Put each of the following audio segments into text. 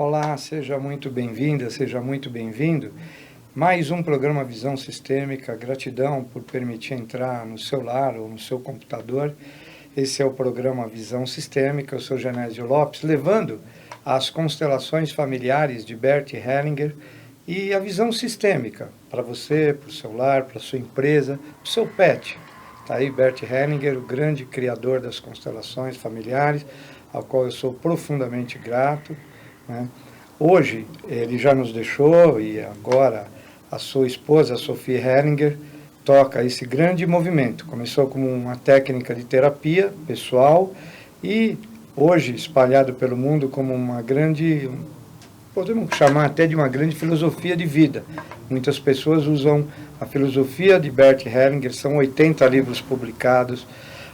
Olá, seja muito bem-vinda, seja muito bem-vindo. Mais um programa Visão Sistêmica. Gratidão por permitir entrar no seu lar ou no seu computador. Esse é o programa Visão Sistêmica. Eu sou Genésio Lopes, levando as constelações familiares de Bert Hellinger e a visão sistêmica para você, para o seu lar, para a sua empresa, para o seu pet. Está aí Bert Hellinger, o grande criador das constelações familiares, ao qual eu sou profundamente grato. Hoje ele já nos deixou e agora a sua esposa, Sophie Hellinger, toca esse grande movimento. Começou como uma técnica de terapia pessoal e hoje espalhado pelo mundo como uma grande, podemos chamar até de uma grande filosofia de vida. Muitas pessoas usam a filosofia de Bert Hellinger, são 80 livros publicados,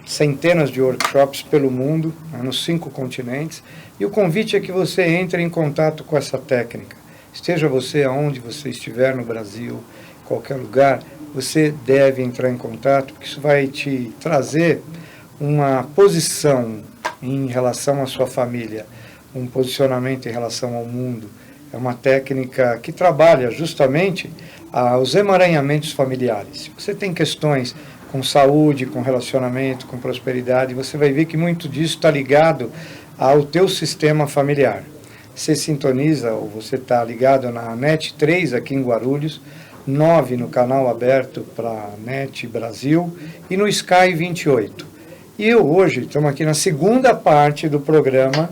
centenas de workshops pelo mundo, nos 5 continentes, e o convite é que você entre em contato com essa técnica. Esteja você aonde você estiver no Brasil, em qualquer lugar, você deve entrar em contato, porque isso vai te trazer uma posição em relação à sua família, um posicionamento em relação ao mundo. É uma técnica que trabalha justamente os emaranhamentos familiares. Se você tem questões com saúde, com relacionamento, com prosperidade, você vai ver que muito disso está ligado ao teu sistema familiar. Você sintoniza, ou você está ligado na NET 3 aqui em Guarulhos, 9 no canal aberto para a NET Brasil e no Sky 28. E eu hoje, estamos aqui na segunda parte do programa,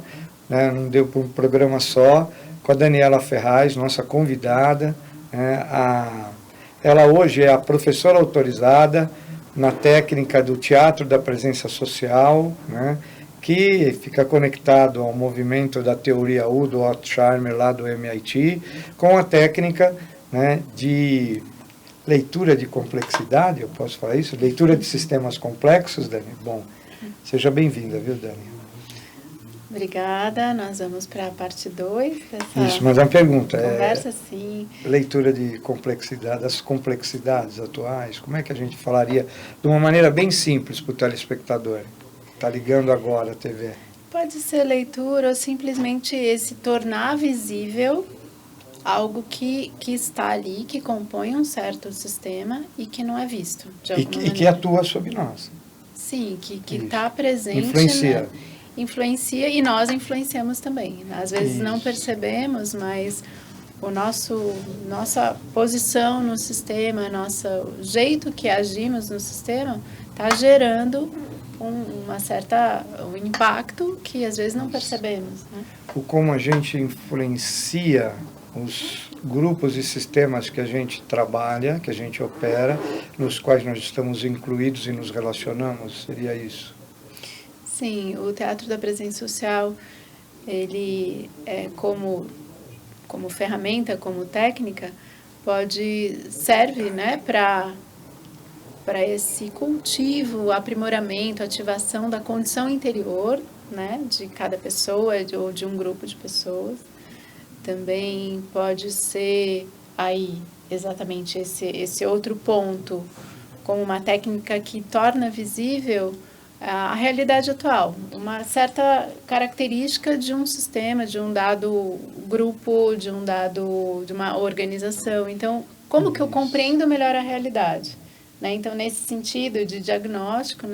não deu para um programa só, com a Daniela Ferraz, nossa convidada. Ela hoje é a professora autorizada na técnica do Teatro da Presença Social, que fica conectado ao movimento da teoria U do Otto Scharmer, lá do MIT, com a técnica de leitura de complexidade, eu posso falar isso? Leitura de sistemas complexos, Dani? Bom, seja bem-vinda, viu, Dani? Obrigada, nós vamos para a parte 2 dessa Isso, mas a pergunta conversa, sim. Leitura de complexidade, as complexidades atuais, como é que a gente falaria de uma maneira bem simples para o telespectador? Está ligando agora a TV. Pode ser leitura ou simplesmente esse tornar visível algo que está ali, que compõe um certo sistema e que não é visto, de alguma maneira. E que atua sobre nós. Sim, que está presente. Influencia. Influencia e nós influenciamos também. Às vezes não percebemos, mas nossa posição no sistema, o jeito que agimos no sistema está gerando um impacto que às vezes não percebemos. O como a gente influencia os grupos e sistemas que a gente trabalha, que a gente opera, nos quais nós estamos incluídos e nos relacionamos, seria isso? Sim, o Teatro da Presença Social, ele como ferramenta, como técnica, serve para esse cultivo, aprimoramento, ativação da condição interior, de cada pessoa ou de um grupo de pessoas. Também pode ser aí exatamente esse outro ponto, como uma técnica que torna visível a realidade atual, uma certa característica de um sistema, de um dado grupo, de uma organização. Então, como que eu compreendo melhor a realidade? Então, nesse sentido de diagnóstico,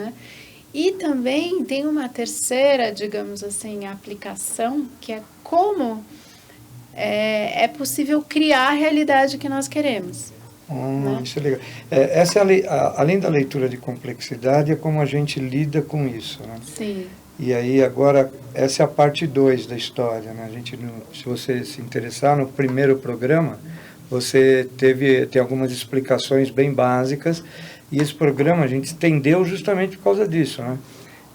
E também tem uma terceira, digamos assim, aplicação, que é como é possível criar a realidade que nós queremos. Isso é legal. Essa além da leitura de complexidade, é como a gente lida com isso. Sim. E aí agora, essa é a parte 2 da história. A gente, se você se interessar no primeiro programa, você tem algumas explicações bem básicas, e esse programa a gente estendeu justamente por causa disso.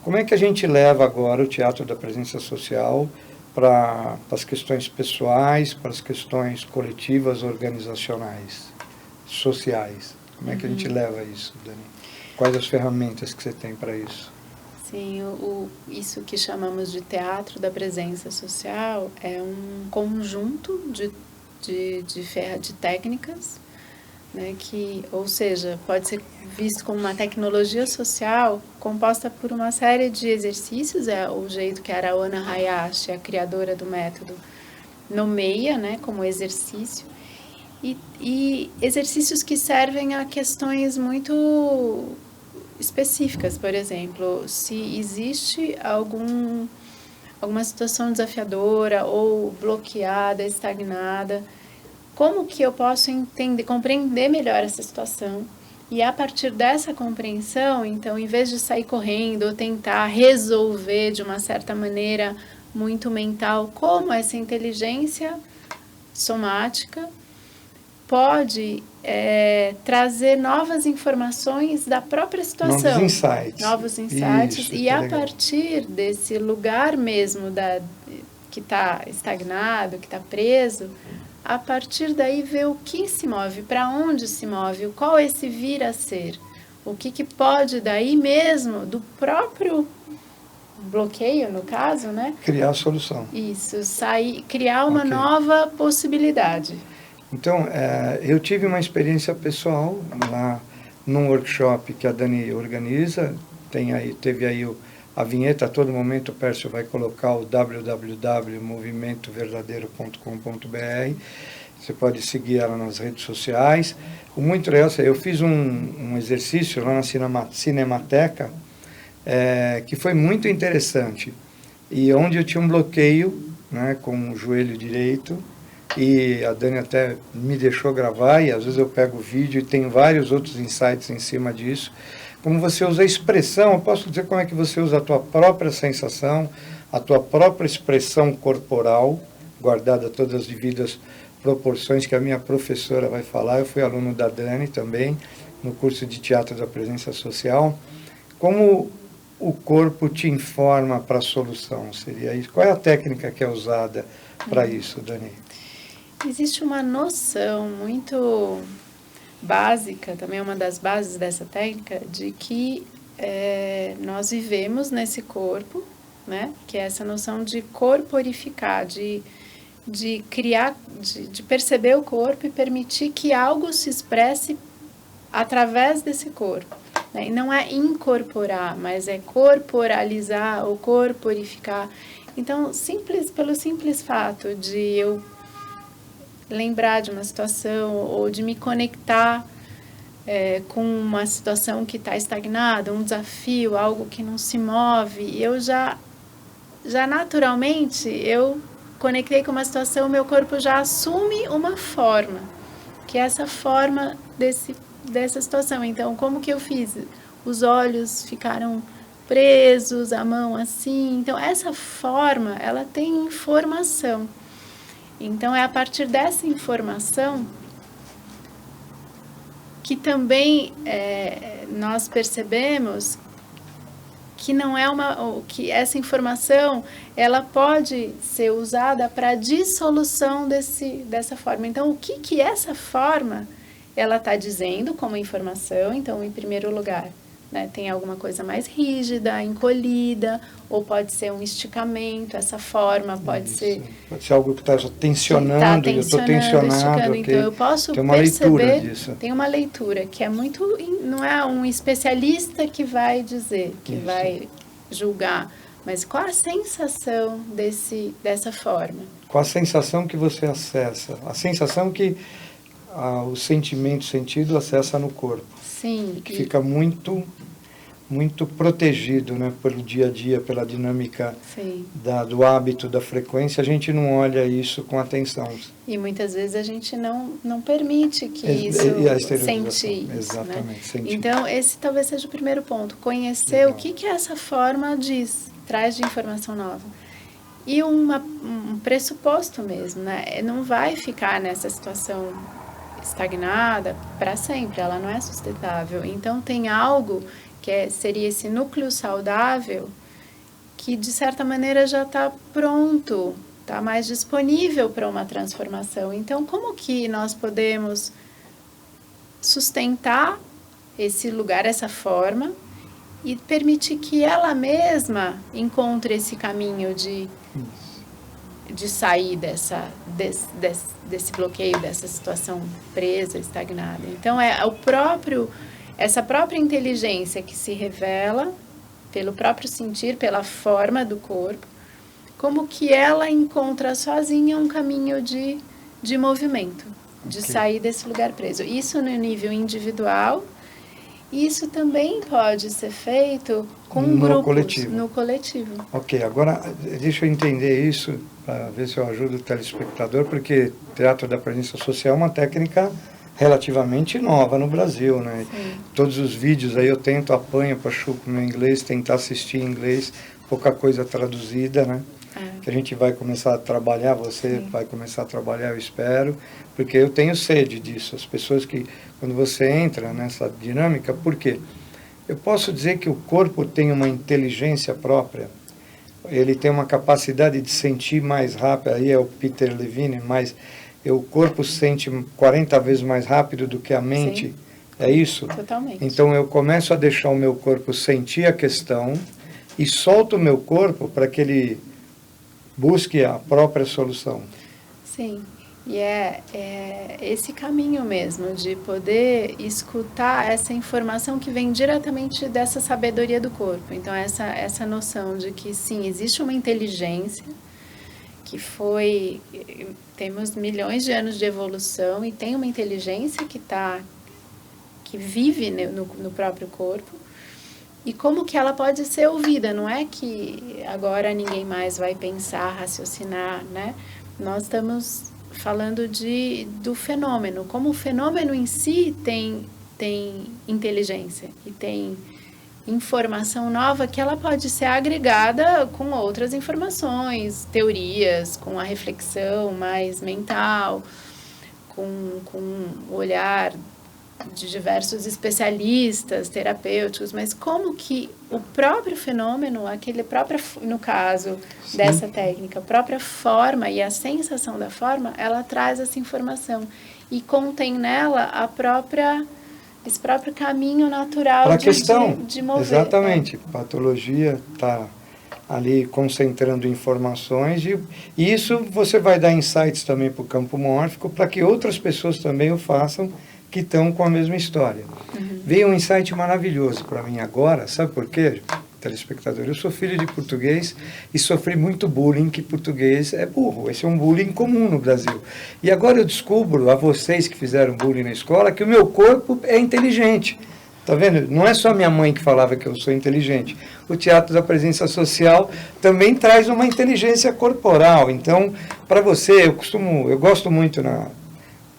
Como é que a gente leva agora o Teatro da Presença Social para as questões pessoais, para as questões coletivas, organizacionais, sociais? Como é que a gente leva isso, Dani? Quais as ferramentas que você tem para isso? Sim, isso que chamamos de Teatro da Presença Social é um conjunto de técnicas, ou seja, pode ser visto como uma tecnologia social composta por uma série de exercícios, o jeito que a Arawana Hayashi, a criadora do método, nomeia, né, como exercício, e exercícios que servem a questões muito específicas. Por exemplo, se existe alguma situação desafiadora ou bloqueada, estagnada, como que eu posso compreender melhor essa situação? E a partir dessa compreensão, então, em vez de sair correndo ou tentar resolver de uma certa maneira muito mental, como essa inteligência somática pode trazer novas informações da própria situação. Novos insights. Isso, e a partir desse lugar mesmo que está estagnado, que está preso, a partir daí ver o que se move, para onde se move, qual esse vir a ser. O que pode daí mesmo, do próprio bloqueio, no caso, né? Criar a solução. Isso, criar uma nova possibilidade. Então, eu tive uma experiência pessoal lá num workshop que a Dani organiza. Teve aí a vinheta. A todo momento o Pércio vai colocar o www.movimentoverdadeiro.com.br. Você pode seguir ela nas redes sociais. O muito legal, eu fiz um exercício lá na Cinemateca que foi muito interessante. E onde eu tinha um bloqueio, né, com o joelho direito. E a Dani até me deixou gravar, e às vezes eu pego o vídeo e tem vários outros insights em cima disso. Como você usa a expressão, eu posso dizer como é que você usa a tua própria sensação, a tua própria expressão corporal, guardada todas as devidas proporções que a minha professora vai falar. Eu fui aluno da Dani também, no curso de Teatro da Presença Social. Como o corpo te informa para a solução? Seria isso? Qual é a técnica que é usada para isso, Dani? Existe uma noção muito básica, também é uma das bases dessa técnica, de que nós vivemos nesse corpo, né? Que é essa noção de corporificar, de criar, de perceber o corpo e permitir que algo se expresse através desse corpo. Né? E não é incorporar, mas é corporalizar ou corporificar. Então, pelo simples fato de eu lembrar de uma situação ou de me conectar com uma situação que está estagnada, um desafio, algo que não se move, eu já naturalmente, eu conectei com uma situação, meu corpo já assume uma forma, que é essa forma dessa situação. Então, como que eu fiz? Os olhos ficaram presos, a mão assim. Então, essa forma, ela tem informação. Então, é a partir dessa informação que também nós percebemos que não é que essa informação ela pode ser usada para dissolução dessa forma. Então, o que essa forma ela está dizendo como informação? Então, em primeiro lugar, né, tem alguma coisa mais rígida, encolhida, ou pode ser um esticamento, essa forma pode ser algo que está tensionando, eu estou tensionado. Então, eu posso tem uma leitura disso. Tem uma leitura que é muito, não é um especialista que vai dizer, que vai julgar, mas qual a sensação dessa forma? Qual a sensação que você acessa? A sensação que o sentido acessa no corpo. Sim. Que fica muito protegido, né, pelo dia a dia, pela dinâmica do hábito, da frequência. A gente não olha isso com atenção. E muitas vezes a gente não permite que isso sente isso. Exatamente. Né? Então, esse talvez seja o primeiro ponto. Conhecer o que essa forma traz de informação nova. E um pressuposto mesmo, né? Não vai ficar nessa situação estagnada para sempre, ela não é sustentável. Então, tem algo que seria esse núcleo saudável que, de certa maneira, já está pronto, está mais disponível para uma transformação. Então, como que nós podemos sustentar esse lugar, essa forma, e permitir que ela mesma encontre esse caminho de sair desse bloqueio, dessa situação presa, estagnada. Então, essa própria inteligência que se revela pelo próprio sentir, pela forma do corpo, como que ela encontra sozinha um caminho de movimento, de sair desse lugar preso. Isso no nível individual. Isso também pode ser feito com grupos, no coletivo. Ok, agora deixa eu entender isso, para ver se eu ajudo o telespectador, porque teatro da presença social é uma técnica relativamente nova no Brasil, né? Sim. Todos os vídeos aí eu tento, apanho para chuco no inglês, tentar assistir em inglês, pouca coisa traduzida, né? Que a gente vai começar a trabalhar, você Sim. vai começar a trabalhar, eu espero, porque eu tenho sede disso. As pessoas que, quando você entra nessa dinâmica, por quê? Eu posso dizer que o corpo tem uma inteligência própria, ele tem uma capacidade de sentir mais rápido, aí é o Peter Levine, mas o corpo sente 40 vezes mais rápido do que a mente, Sim. É isso? Totalmente. Então eu começo a deixar o meu corpo sentir a questão e solto o meu corpo para que ele busque a própria solução. Sim, e é esse caminho mesmo de poder escutar essa informação que vem diretamente dessa sabedoria do corpo. Então, essa noção de que, sim, existe uma inteligência que temos milhões de anos de evolução e tem uma inteligência que vive no próprio corpo. E como que ela pode ser ouvida? Não é que agora ninguém mais vai pensar, raciocinar, né? Nós estamos falando do fenômeno, como o fenômeno em si tem inteligência e tem informação nova que ela pode ser agregada com outras informações, teorias, com a reflexão mais mental, com o olhar de diversos especialistas, terapêuticos, mas como que o próprio fenômeno, no caso Sim. dessa técnica, a própria forma e a sensação da forma, ela traz essa informação e contém nela esse próprio caminho natural Para a questão, de mover. exatamente, patologia está ali concentrando informações e isso você vai dar insights também para o campo mórfico para que outras pessoas também o façam que estão com a mesma história. Uhum. Veio um insight maravilhoso para mim agora, sabe por quê, telespectador? Eu sou filho de português e sofri muito bullying, que português é burro. Esse é um bullying comum no Brasil. E agora eu descubro, a vocês que fizeram bullying na escola, que o meu corpo é inteligente. Tá vendo? Não é só minha mãe que falava que eu sou inteligente. O teatro da presença social também traz uma inteligência corporal. Então, para você, eu gosto muito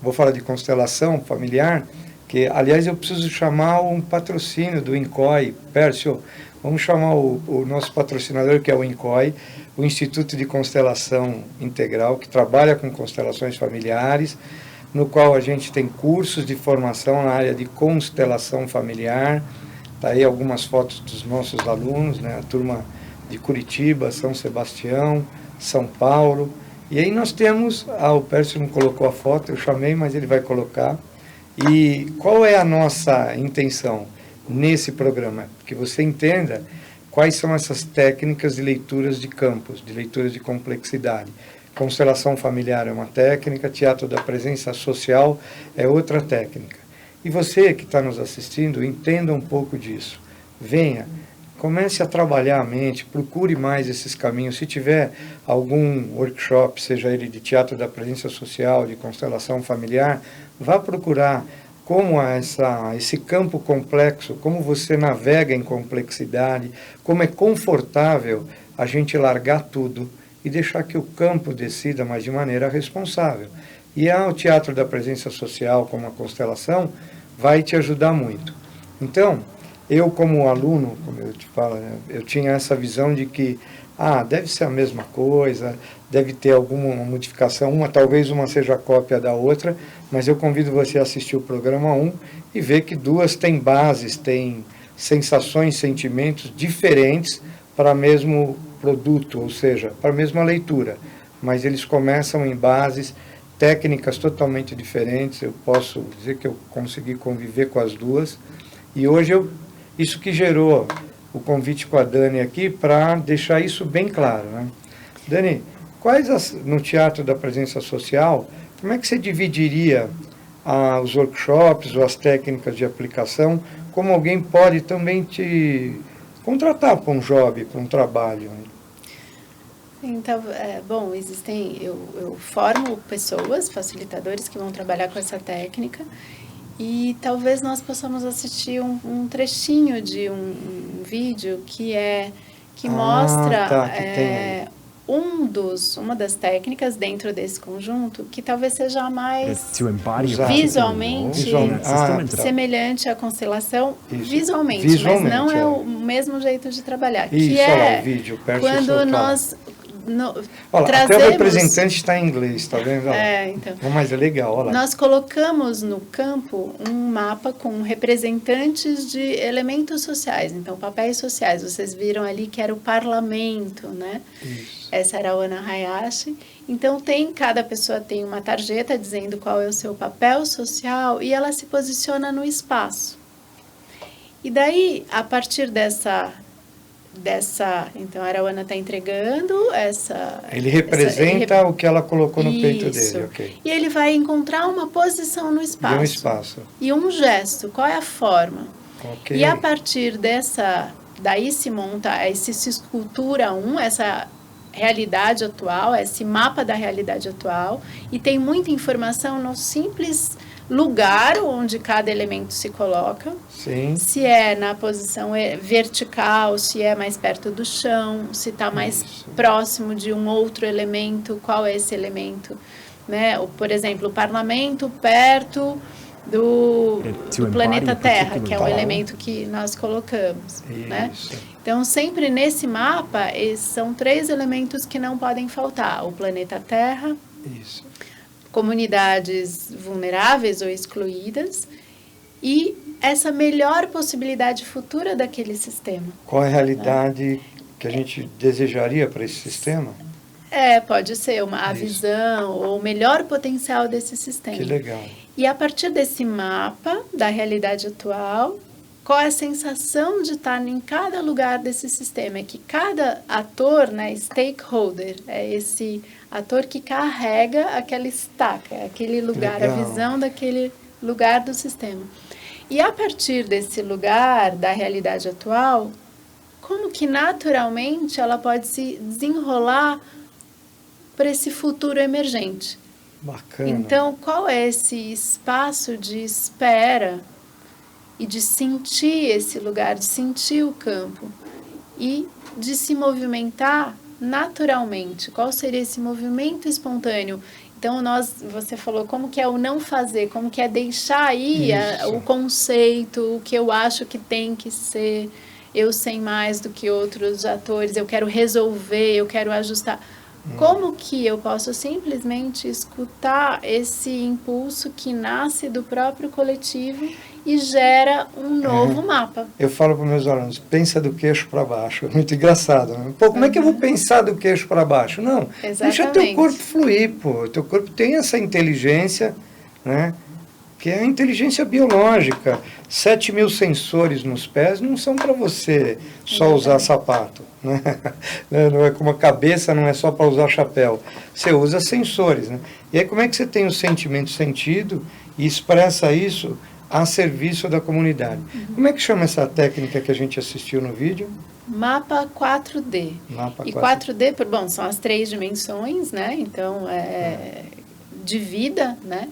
vou falar de constelação familiar, que, aliás, eu preciso chamar um patrocínio do INCOI, Pércio, vamos chamar o nosso patrocinador, que é o INCOI, o Instituto de Constelação Integral, que trabalha com constelações familiares, no qual a gente tem cursos de formação na área de constelação familiar. Está aí algumas fotos dos nossos alunos, né? A turma de Curitiba, São Sebastião, São Paulo. E aí nós temos, o Pércio não colocou a foto, eu chamei, mas ele vai colocar. E qual é a nossa intenção nesse programa? Que você entenda quais são essas técnicas de leituras de campos, de leituras de complexidade. Constelação familiar é uma técnica, teatro da presença social é outra técnica. E você que está nos assistindo, entenda um pouco disso. Venha, comece a trabalhar a mente, procure mais esses caminhos. Se tiver algum workshop, seja ele de teatro da presença social, de constelação familiar, vá procurar como esse campo complexo, como você navega em complexidade, como é confortável a gente largar tudo e deixar que o campo decida, mas de maneira responsável. E o teatro da presença social, como a constelação, vai te ajudar muito. Então, eu como aluno, como eu te falo, eu tinha essa visão de que, deve ser a mesma coisa, deve ter alguma modificação, talvez uma seja cópia da outra, mas eu convido você a assistir o programa 1 e ver que duas têm bases, têm sensações, sentimentos diferentes para o mesmo produto, ou seja, para a mesma leitura, mas eles começam em bases, técnicas totalmente diferentes. Eu posso dizer que eu consegui conviver com as duas, e hoje isso que gerou o convite com a Dani aqui, para deixar isso bem claro, né? Dani, no teatro da presença social, como é que você dividiria os workshops ou as técnicas de aplicação, como alguém pode também te contratar para um job, para um trabalho? Então, bom, eu formo pessoas, facilitadores que vão trabalhar com essa técnica e talvez nós possamos assistir um trechinho de um vídeo que mostra tá, que tem uma das técnicas dentro desse conjunto que talvez seja a mais visualmente semelhante à constelação, Isso. visualmente, mas não é o mesmo jeito de trabalhar. Isso, que olha lá, o vídeo, quando nós olha, trazemos... até o representante está em inglês, tá vendo? Então, mas é legal, olha lá. Nós colocamos no campo um mapa com representantes de elementos sociais, então papéis sociais. Vocês viram ali que era o parlamento, né? Isso. Essa era a Ana Hayashi. Então, cada pessoa tem uma tarjeta dizendo qual é o seu papel social e ela se posiciona no espaço. E daí, a partir então a Arawana está entregando ele representa o que ela colocou no peito dele, ok. E ele vai encontrar uma posição no espaço. E um espaço. E um gesto, qual é a forma? Okay. E a partir daí se monta, se escultura essa realidade atual, esse mapa da realidade atual, e tem muita informação no simples lugar onde cada elemento se coloca. Sim. Se é na posição vertical, se é mais perto do chão, se está mais próximo de um outro elemento, qual é esse elemento, né? Por exemplo, o parlamento perto do planeta Terra, que é um elemento que nós colocamos, né? Então, sempre nesse mapa, são 3 elementos que não podem faltar: o planeta Terra, comunidades vulneráveis ou excluídas e essa melhor possibilidade futura daquele sistema. Qual é a realidade que a gente desejaria para esse sistema? Pode ser a visão ou o melhor potencial desse sistema. Que legal. E a partir desse mapa da realidade atual, qual é a sensação de estar em cada lugar desse sistema? É que cada ator, né, stakeholder, é esse ator que carrega aquela estaca, aquele lugar, legal. A visão daquele lugar do sistema. E a partir desse lugar da realidade atual, como que naturalmente ela pode se desenrolar para esse futuro emergente? Bacana. Então, qual é esse espaço de espera e de sentir esse lugar, de sentir o campo e de se movimentar naturalmente? Qual seria esse movimento espontâneo? Então, você falou como que é o não fazer, como que é deixar aí o conceito, o que eu acho que tem que ser, eu sei mais do que outros atores, eu quero resolver, eu quero ajustar. Como que eu posso simplesmente escutar esse impulso que nasce do próprio coletivo e gera um novo mapa? Eu falo para os meus alunos, pensa do queixo para baixo. É muito engraçado, né? Pô, como é que eu vou pensar do queixo para baixo? Não, deixa teu corpo fluir, pô. Teu corpo tem essa inteligência, né? Que é a inteligência biológica. 7.000 sensores nos pés não são para você só usar sapato. Né? Não é como a cabeça, não é só para usar chapéu. Você usa sensores. Né? E aí como é que você tem o sentimento sentido e expressa isso a serviço da comunidade? Como é que chama essa técnica que a gente assistiu no vídeo? Mapa 4D. Mapa 4D. E 4D, bom, são as 3 dimensões, né? Então, de vida, né?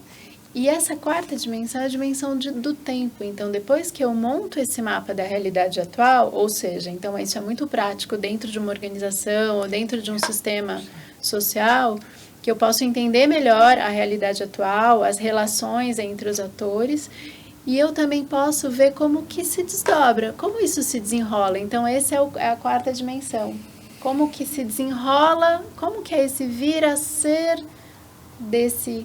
E essa 4ª dimensão é a dimensão do tempo. Então, depois que eu monto esse mapa da realidade atual, ou seja, então isso é muito prático dentro de uma organização ou dentro de um sistema social, que eu posso entender melhor a realidade atual, as relações entre os atores, e eu também posso ver como que se desdobra, como isso se desenrola. Então, essa é a 4ª dimensão. Como que se desenrola, como que é esse vir a ser desse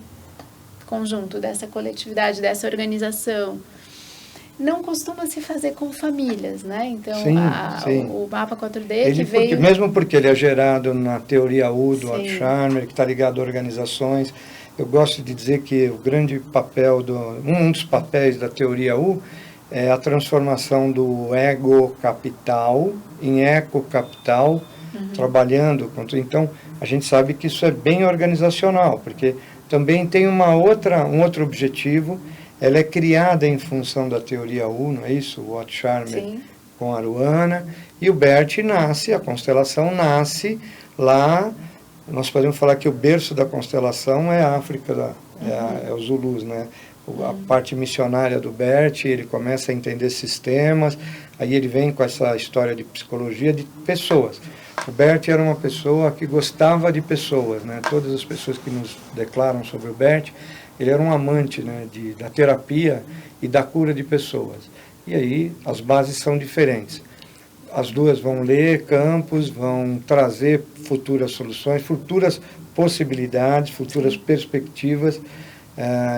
conjunto, dessa coletividade, dessa organização. Não costuma se fazer com famílias, né? Então, o mapa 4D mesmo porque ele é gerado na teoria U do Otto Scharmer, que está ligado a organizações, eu gosto de dizer que o grande papel, um dos papéis da teoria U é a transformação do ego-capital em eco-capital, trabalhando. Então, a gente sabe que isso é bem organizacional, porque também tem um outro objetivo. Ela é criada em função da teoria U, não é isso? O Otto Scharmer com Aruana, e o Bert nasce, a constelação nasce lá. Nós podemos falar que o berço da constelação é a África, é os Zulus, né? A parte missionária do Bert, ele começa a entender sistemas, aí ele vem com essa história de psicologia de pessoas. O Bert era uma pessoa que gostava de pessoas, né? Todas as pessoas que nos declaram sobre o Bert, ele era um amante, né, da terapia e da cura de pessoas. E aí as bases são diferentes. As duas vão ler campos, vão trazer futuras soluções, futuras possibilidades, futuras perspectivas.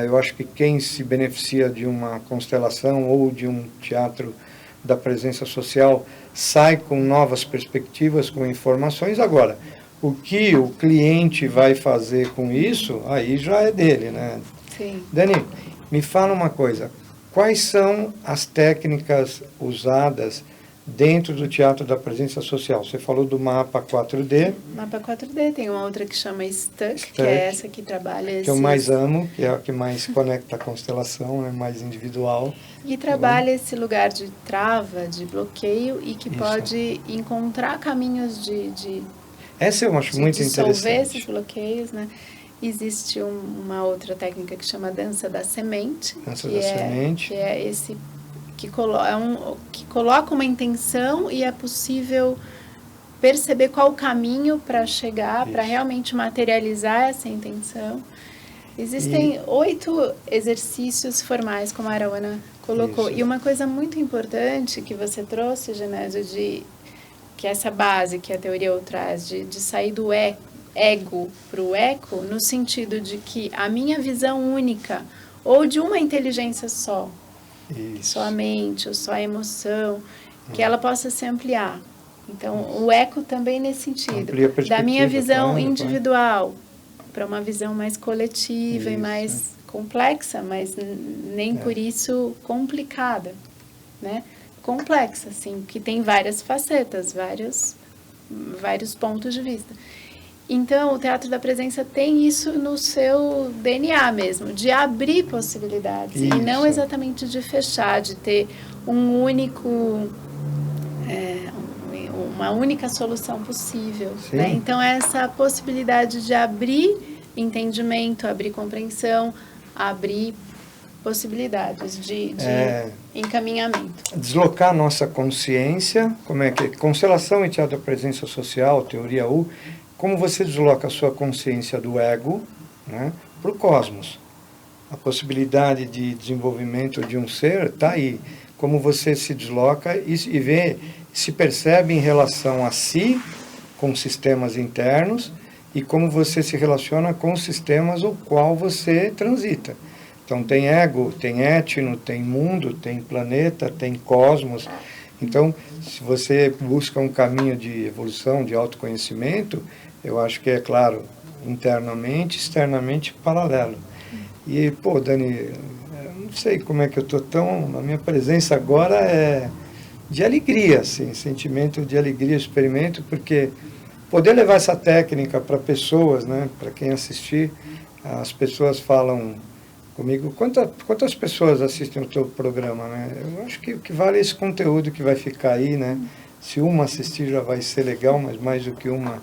Eu acho que quem se beneficia de uma constelação ou de um teatro da presença social sai com novas perspectivas, com informações. Agora, o que o cliente vai fazer com isso, aí já é dele, né? Sim. Dani, me fala uma coisa. Quais são as técnicas usadas dentro do teatro da presença social? Você falou do mapa 4D. Mapa 4D, tem uma outra que chama Stuck, que é essa que trabalha esses... que eu mais amo, que é a que mais conecta a constelação, é mais individual. E trabalha esse lugar de trava, de bloqueio, e que pode encontrar caminhos de essa eu acho muito dissolver interessante. esses bloqueios, né? Existe uma outra técnica que chama dança da semente. Dança da semente. Que é esse... que coloca uma intenção e é possível perceber qual o caminho para chegar, para realmente materializar essa intenção. Existem 8 exercícios formais, como a Aruana colocou. Isso. E uma coisa muito importante que você trouxe, Genésio, que essa base que a teoria traz, de sair do ego para o eco, no sentido de que a minha visão única, ou de uma inteligência só, só a mente, ou só a emoção, que ela possa se ampliar. Então, o eco também nesse sentido, da minha visão individual para uma visão mais coletiva e mais complexa, mas nem por isso complicada, né? Complexa, sim, que tem várias facetas, vários pontos de vista. Então, o Teatro da Presença tem isso no seu DNA mesmo, de abrir possibilidades, e não exatamente de fechar, de ter uma única solução possível. Né? Então, essa possibilidade de abrir entendimento, abrir compreensão, abrir possibilidades de encaminhamento. Deslocar a nossa consciência, como é que constelação e teatro da presença social, teoria U, como você desloca a sua consciência do ego, né, para o cosmos. A possibilidade de desenvolvimento de um ser está aí. Como você se desloca e vê, se percebe em relação a si, com sistemas internos, e como você se relaciona com os sistemas o qual você transita. Então tem ego, tem etno, tem mundo, tem planeta, tem cosmos. Então, se você busca um caminho de evolução, de autoconhecimento, eu acho que é claro, internamente, externamente, paralelo. E, pô, Dani, não sei como é que eu estou tão... A minha presença agora é de alegria, assim, sentimento de alegria, experimento, porque poder levar essa técnica para pessoas, né, para quem assistir, as pessoas falam comigo, quantas pessoas assistem o teu programa, né? Eu acho que o que vale é esse conteúdo que vai ficar aí, né? Se uma assistir já vai ser legal, mas mais do que uma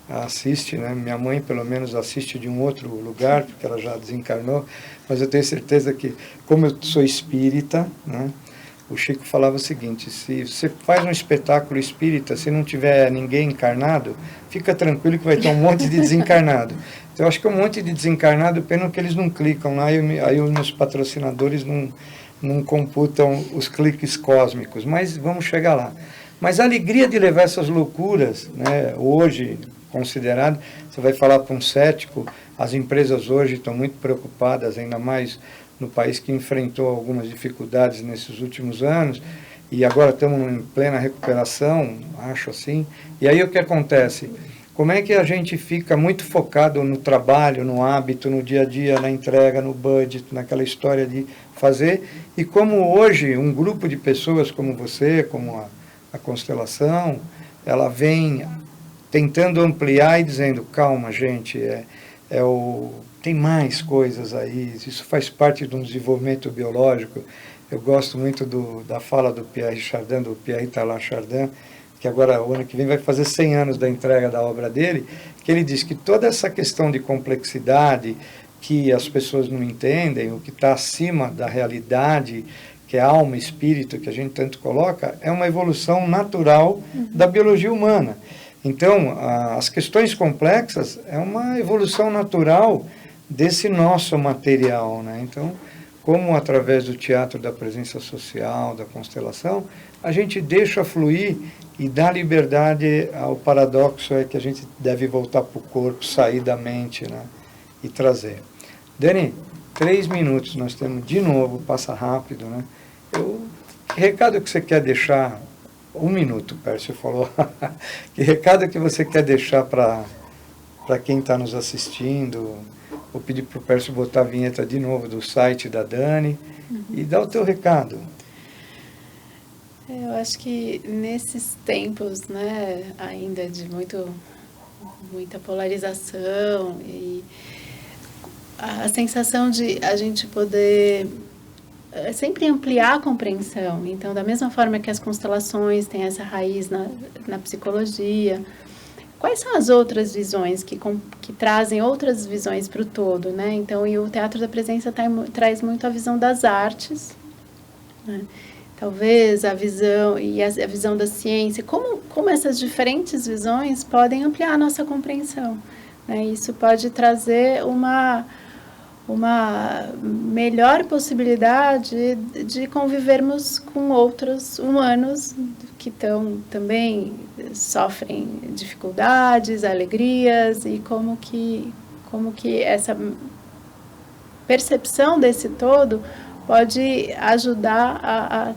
assiste, né? Minha mãe, pelo menos, assiste de um outro lugar, porque ela já desencarnou, mas eu tenho certeza que, como eu sou espírita, né? O Chico falava o seguinte, se você faz um espetáculo espírita, se não tiver ninguém encarnado, fica tranquilo que vai ter um monte de desencarnado. Então, eu acho que um monte de desencarnado, pena que eles não clicam lá, aí os meus patrocinadores não computam os cliques cósmicos, mas vamos chegar lá. Mas a alegria de levar essas loucuras, né, hoje considerado, você vai falar para um cético, as empresas hoje estão muito preocupadas, ainda mais no país que enfrentou algumas dificuldades nesses últimos anos, e agora estamos em plena recuperação, acho assim. E aí o que acontece? Como é que a gente fica muito focado no trabalho, no hábito, no dia a dia, na entrega, no budget, naquela história de fazer, e como hoje um grupo de pessoas como você, como a Constelação, ela vem tentando ampliar e dizendo, calma gente, tem mais coisas aí, isso faz parte de um desenvolvimento biológico, Eu gosto muito da fala do Pierre Chardin, do Pierre Teilhard Chardin, que agora, o ano que vem, vai fazer 100 anos da entrega da obra dele, que ele diz que toda essa questão de complexidade que as pessoas não entendem, o que está acima da realidade, que é alma e espírito, que a gente tanto coloca, é uma evolução natural da biologia humana. Então, as questões complexas é uma evolução natural desse nosso material, né? Então, como através do teatro da presença social, da constelação, a gente deixa fluir e dá liberdade ao paradoxo é que a gente deve voltar para o corpo, sair da mente, né? E trazer. Dani, 3 minutos, nós temos de novo, passa rápido, né? Que recado que você quer deixar? 1 minuto, Pércio falou. Que recado que você quer deixar para quem está nos assistindo? Vou pedir para o Pércio botar a vinheta de novo do site da Dani e dar o teu recado. Eu acho que nesses tempos, né, ainda de muita polarização e a sensação de a gente poder sempre ampliar a compreensão. Então, da mesma forma que as constelações têm essa raiz na psicologia, quais são as outras visões que trazem outras visões para o todo, né? Então, e o Teatro da Presença traz muito a visão das artes, né? Talvez a visão e a visão da ciência, como essas diferentes visões podem ampliar a nossa compreensão, né? Isso pode trazer uma melhor possibilidade de convivermos com outros humanos que também sofrem dificuldades, alegrias, e como que essa percepção desse todo pode ajudar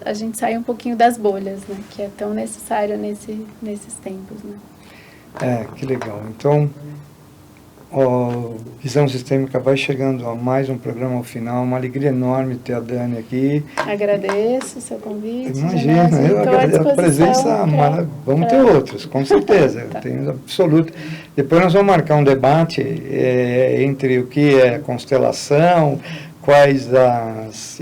a gente sair um pouquinho das bolhas, né? Que é tão necessário nesses tempos, né? Que legal. Então, Visão Sistêmica vai chegando a mais um programa ao final. Uma alegria enorme ter a Dani aqui. Agradeço o seu convite. Imagina, eu agradeço a presença. Vamos ter outros, com certeza. Tá. Eu tenho absoluto. Depois nós vamos marcar um debate entre o que é constelação, quais as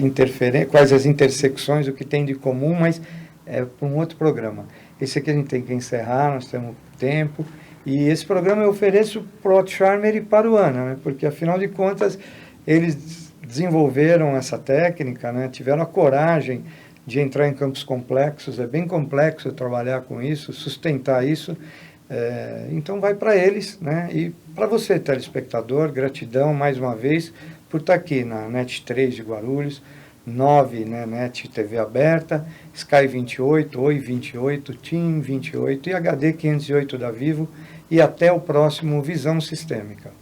intersecções, o que tem de comum, mas é para um outro programa. Esse aqui a gente tem que encerrar, nós temos tempo. E esse programa eu ofereço para o Otto Scharmer e para o Ana, né? Porque, afinal de contas, eles desenvolveram essa técnica, né? Tiveram a coragem de entrar em campos complexos. É bem complexo trabalhar com isso, sustentar isso. Então, vai para eles, né? E para você, telespectador, gratidão mais uma vez por estar aqui na NET 3 de Guarulhos, 9, né, NET TV aberta, Sky 28, Oi 28, TIM 28 e HD 508 da Vivo. E até o próximo Visão Sistêmica.